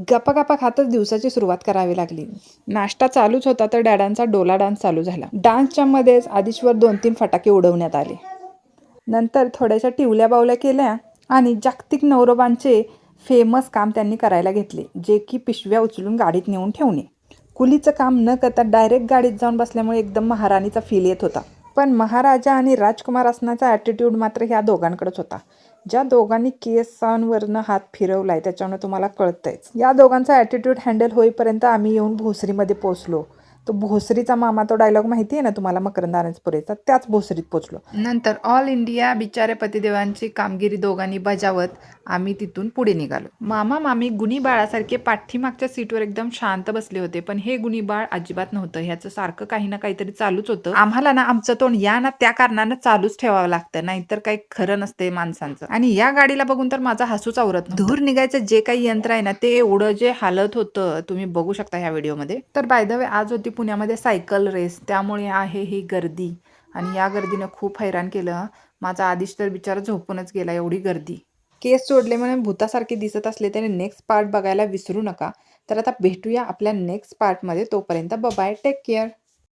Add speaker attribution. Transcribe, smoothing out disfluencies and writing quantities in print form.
Speaker 1: गप्पा खातच दिवसाची सुरुवात करावी लागली. नाश्ता चालूच होता तर डॅडांचा डोला डान्स चालू झाला. डान्सच्या मध्येच आदिशवर 2-3 फटाके उडवण्यात आले. नंतर थोड्याशा टिवल्या बावल्या केल्या आणि जागतिक नवरोबांचे फेमस काम त्यांनी करायला घेतले, जे की पिशव्या उचलून गाडीत नेऊन ठेवणे. कुलीचं काम न करता डायरेक्ट गाडीत जाऊन बसल्यामुळे एकदम महाराणीचा फील येत होता. पण महाराजा आणि राजकुमार असण्याचा ॲटिट्यूड मात्र ह्या दोघांकडेच होता. ज्या दोघांनी केसांवरनं हात फिरवलाय त्याच्यानं तुम्हाला कळतंयच. या दोघांचा ॲटिट्यूड हँडल होईपर्यंत आम्ही येऊन भोसरीमध्ये पोचलो. तो भोसरीचा मामा, तो डायलॉग माहिती आहे ना तुम्हाला, मकरंद अनासपुरेचा, त्याच भोसरीत पोचलो. नंतर ऑल इंडिया बिचारे पतिदेवांची कामगिरी दोघांनी बजावत आम्ही तिथून पुढे निघालो. मामा मामी गुणी बाळासारखे पाठीमागच्या सीटवर एकदम शांत बसले होते, पण हे गुणी बाळ अजिबात नव्हतं. ह्याचं सारखं काही ना काहीतरी चालूच होतं. आम्हाला ना आमचं तोंड या ना त्या कारणानं चालूच ठेवावं लागतं, नाहीतर काही खरं नसते माणसांचं. आणि या गाडीला बघून तर माझा हसूच आवरत नव्हतं. धूर निघायचं जे काही यंत्र आहे ना, ते एवढं जे हालत होतं तुम्ही बघू शकता ह्या व्हिडिओमध्ये. तर बाय द वे आज होती पुण्यामध्ये सायकल रेस, त्यामुळे आहे ही गर्दी. आणि या गर्दीनं खूप हैराण केलं. माझा आदिश तर बिचारा झोपूनच गेला, एवढी गर्दी. केस सोडले म्हणून भूतासारखे दिसत असले त्याने नेक्स्ट पार्ट बघायला विसरू नका. तर आता भेटूया आपल्या नेक्स्ट पार्टमध्ये. तोपर्यंत बाय, टेक केअर.